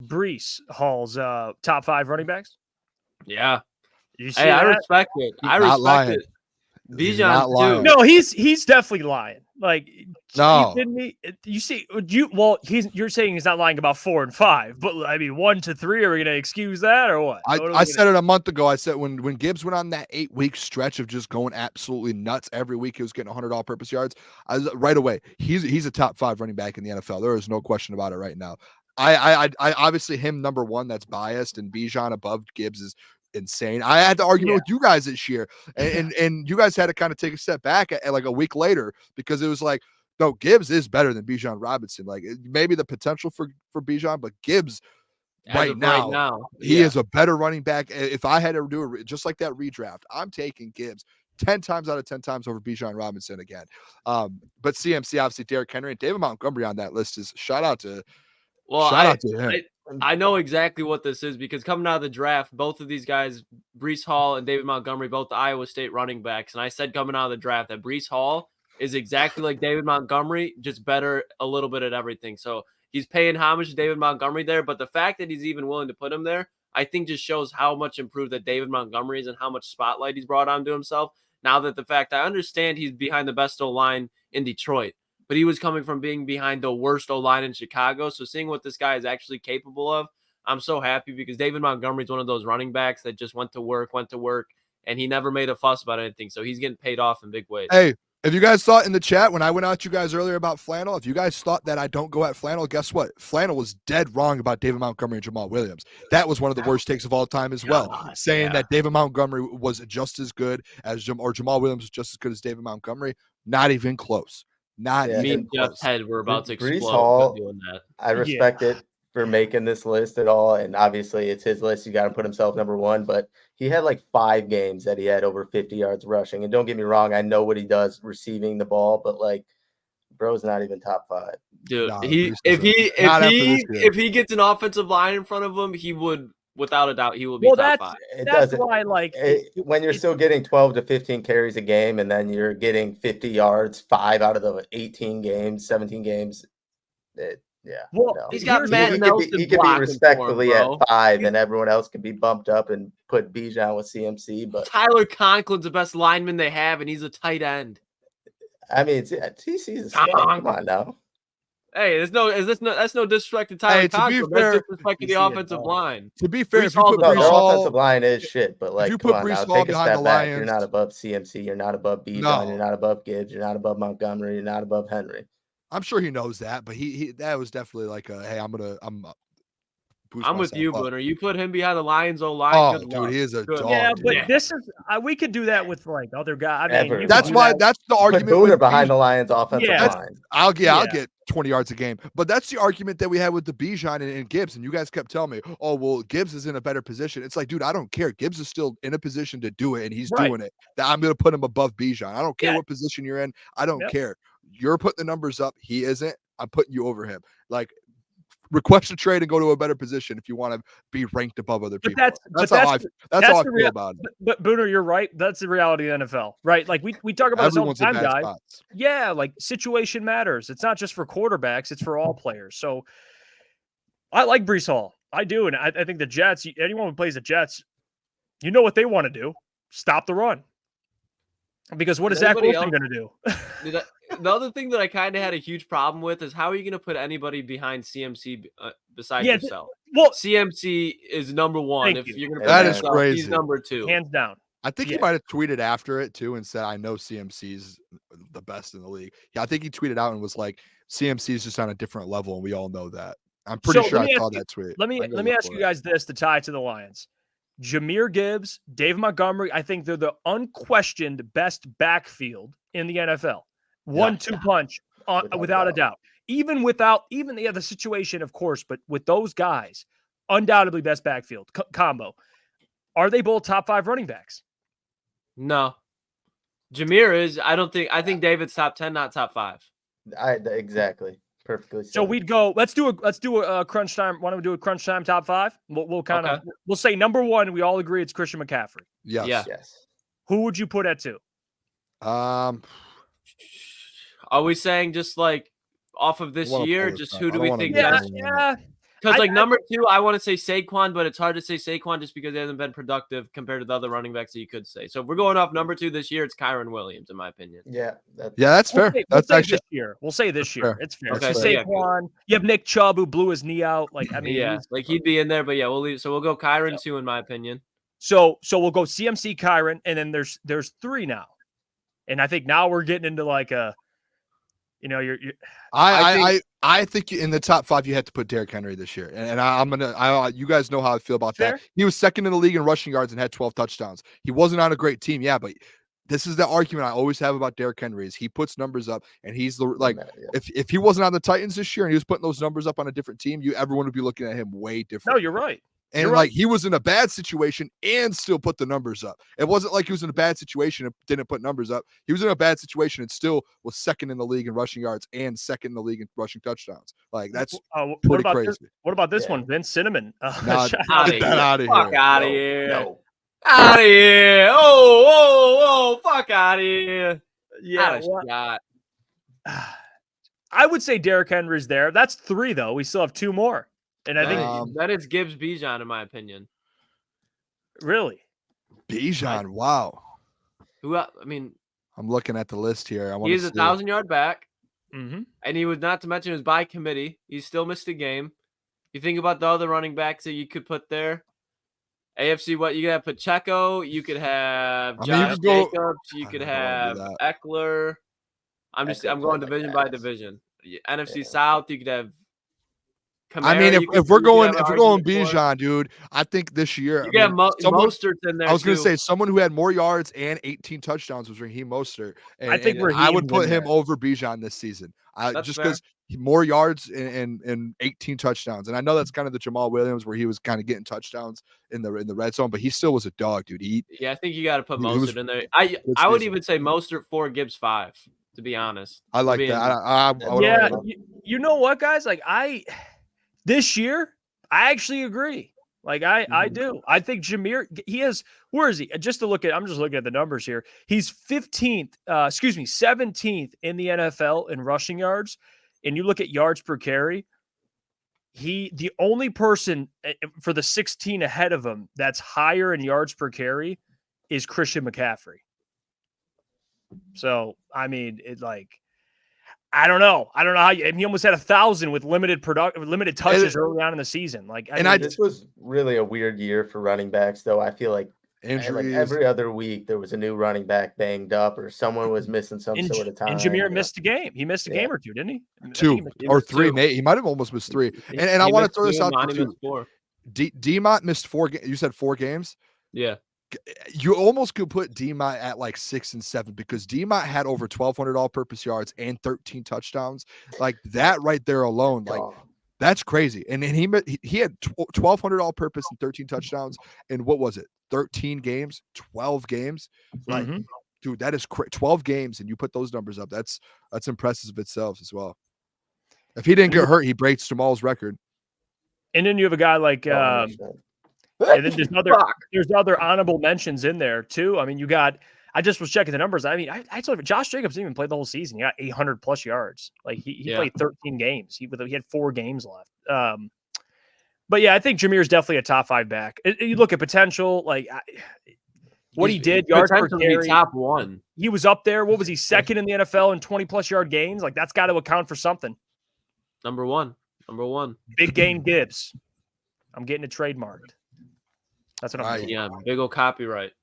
Breece Hall's top 5 running backs? Yeah. You see Hey, I that? respect it. He's I not respect lying. it. He's not Bijan lying. too. No, he's definitely lying. Like, No. are you kidding me? You see, you're saying he's not lying about 4 and 5, but I mean 1 to 3. Are we gonna excuse that or what? I said it a month ago. I said when Gibbs went on that 8-week stretch of just going absolutely nuts every week, he was getting 100 all-purpose yards. I was right away. He's a top 5 running back in the NFL. There is no question about it right now. I obviously him number 1. That's biased, and Bijan above Gibbs is insane. I had the argument with you guys this year, and you guys had to kind of take a step back at like a week later because it was like, no, Gibbs is better than Bijan Robinson. Like maybe the potential for Bijan, but Gibbs right now he is a better running back. If I had to do it just like that redraft, I'm taking Gibbs 10 times out of 10 times over Bijan Robinson again. But CMC, obviously Derrick Henry and David Montgomery on that list is shout out to him. I know exactly what this is because coming out of the draft, both of these guys, Breece Hall and David Montgomery, both the Iowa State running backs. And I said coming out of the draft that Breece Hall is exactly like David Montgomery, just better a little bit at everything. So he's paying homage to David Montgomery there. But the fact that he's even willing to put him there, I think just shows how much improved that David Montgomery is and how much spotlight he's brought onto himself. Now that the fact I understand he's behind the best O-line in Detroit, but he was coming from being behind the worst O-line in Chicago. So seeing what this guy is actually capable of, I'm so happy because David Montgomery is one of those running backs that just went to work, and he never made a fuss about anything. So he's getting paid off in big ways. Hey, if you guys thought in the chat when I went out to you guys earlier about flannel, if you guys thought that I don't go at flannel, guess what? Flannel was dead wrong about David Montgomery and Jamal Williams. That was one of the worst takes of all time as well, saying that David Montgomery was just as good as Jamal Williams was just as good as David Montgomery. Not even close. Not even close. Jeff's head were about to explode. Breece Hall, doing that. I respect it for making this list at all, and obviously it's his list. You got to put himself number 1, but he had like 5 games that he had over 50 yards rushing. And don't get me wrong, I know what he does receiving the ball, but like, bro's not even top 5. Dude, if he gets an offensive line in front of him, he would. Without a doubt, he will be top 5. That's why, like, when you're still getting 12 to 15 carries a game, and then you're getting 50 yards 5 out of the 18 games, 17 games. He's got Matt Nelson. He could be respectfully at 5, and everyone else could be bumped up and put Bijan with CMC. But Tyler Conklin's the best lineman they have, and he's a tight end. I mean, TC's a stud. Come on now. Hey, that's no disrespect to Tyler Conklin. That's disrespect to the offensive line. To be fair, their offensive line is shit, but like, come on now, take a step back. You're not above CMC. You're not above Bijan. You're not above Gibbs. You're not above Montgomery. You're not above Henry. I'm sure he knows that, but he that was definitely like a hey, I'm with you, Booner. You put him behind the Lions O-line. Oh, dude, he is a dog. Yeah, but dude. this is we could do that with like other guys. I mean, that's the argument. Put Booner behind the Lions offensive line. I'll get 20 yards a game, but that's the argument that we had with the Bijan and Gibbs, and you guys kept telling me, oh well, Gibbs is in a better position. It's like, dude, I don't care. Gibbs is still in a position to do it, and he's doing it. That I'm going to put him above Bijan. I don't care what position you're in. I don't care. You're putting the numbers up. He isn't. I'm putting you over him. Like, request a trade and go to a better position if you want to be ranked above other people. That's how I feel about it. But Booner, you're right. That's the reality of the NFL, right? Like we talk about this all the time, guys. Spots. Yeah, like situation matters. It's not just for quarterbacks; it's for all players. So I like Breece Hall. I do, and I think the Jets. Anyone who plays the Jets, you know what they want to do: stop the run. Because what is Zach Wilson going to do? The other thing that I kind of had a huge problem with is how are you going to put anybody behind CMC besides yourself? Well, CMC is number 1. If you're going to that is crazy. He's number 2, hands down. I think he might have tweeted after it too and said, "I know CMC's the best in the league." Yeah, I think he tweeted out and was like, "CMC is just on a different level, and we all know that." I'm pretty sure I saw that tweet. Let me ask you guys this to tie to the Lions. Jahmyr Gibbs, David Montgomery, I think they're the unquestioned best backfield in the NFL. 1-2 punch, without a doubt. Even the situation, of course, but with those guys, undoubtedly best backfield combo. Are they both top 5 running backs? No. Jahmyr is. I think David's top 10, not top 5. Exactly. Perfectly said. So we'd go. Let's do a crunch time. Why don't we do a crunch time top 5? We'll kind of we'll say number 1. We all agree it's Christian McCaffrey. Yes. Who would you put at 2? Are we saying just like off of this year? Just who do we think? Yeah. Because like number 2, I want to say Saquon, but it's hard to say Saquon just because he hasn't been productive compared to the other running backs that you could say. So if we're going off number 2 this year, it's Kyron Williams, in my opinion. Yeah, that's fair. That's actually this year. We'll say this year. It's fair. Okay, So so Saquon. You have Nick Chubb who blew his knee out. Like I mean, yeah, like he'd be in there, but yeah, we'll leave. So we'll go Kyron 2, in my opinion. So we'll go CMC, Kyron, and then there's 3 now, and I think now we're getting into like a, you're I think in the top 5 you had to put Derrick Henry this year, and you guys know how I feel about that. He was second in the league in rushing yards and had 12 touchdowns. He wasn't on a great team, but this is the argument I always have about Derrick Henry is he puts numbers up, and he's if he wasn't on the Titans this year and he was putting those numbers up on a different team, everyone would be looking at him way different. No, you're right. And he was in a bad situation and still put the numbers up. It wasn't like he was in a bad situation and didn't put numbers up. He was in a bad situation and still was second in the league in rushing yards and second in the league in rushing touchdowns. Like that's pretty crazy. What about this one, Vince Cinnamon? Get that out of here. Fuck out of here. No. Out of here. Oh, fuck out of here. Yeah. I would say Derrick Henry's there. That's 3 though. We still have 2 more. And I think that is Gibbs Bijan, in my opinion. Really? Bijan, wow. I'm looking at the list here. He's a 1,000-yard back. Mm-hmm. And he was, not to mention, his by committee. He still missed a game. You think about the other running backs that you could put there. AFC, what you could have Pacheco, you could have Josh Jacobs, you could have Eckler. I'm going division by division. NFC South, you could have Kamara, if we're going Bijan, dude, I think this year you got Mostert in there. I was going to say someone who had more yards and 18 touchdowns was Raheem Mostert. And, I would put him over Bijan this season. Just because more yards and 18 touchdowns. And I know that's kind of the Jamal Williams where he was kind of getting touchdowns in the red zone, but he still was a dog, dude. I think you got to put Mostert in there. I would even say Mostert 4, Gibbs 5. To be honest, I like that. You know what, guys? Like this year, I actually agree. Like I do. I think Jahmyr, where is he? I'm just looking at the numbers here. He's 17th in the NFL in rushing yards. And you look at yards per carry, the only person for the 16 ahead of him that's higher in yards per carry is Christian McCaffrey. So, I mean, I don't know how he almost had 1,000 with limited touches early on in the season. This was really a weird year for running backs, though. I feel like injuries. Every other week there was a new running back banged up or someone was missing some sort of time. And Jahmyr missed a game. He missed a game or 2, didn't he? 2 or 3. He might have almost missed 3. And I want to throw this out there too. D-Mott missed 4 games. You said 4 games? Yeah. You almost could put D-Mott at like 6 and 7 because D-Mott had over 1,200 all-purpose yards and 13 touchdowns. Like that right there alone, that's crazy. And then he had 1,200 all-purpose and 13 touchdowns. And what was it? 13 games, 12 games. Like, dude, that is 12 games, and you put those numbers up. That's impressive itself as well. If he didn't get hurt, he breaks Jamal's record. And then you have a guy like and then there's other honorable mentions in there too. I mean, I just was checking the numbers. I mean, I told you, Josh Jacobs didn't even play the whole season. He got 800 plus yards. Like he played 13 games. He had 4 games left. But yeah, I think Jahmyr's definitely a top 5 back. You look at potential, what he did, yards per carry, top 1. He was up there. What was he, second in the NFL in 20 plus yard gains? Like that's got to account for something. Number one. Big gain Gibbs. I'm getting it trademarked. That's what I'm doing. Yeah, big old copyright.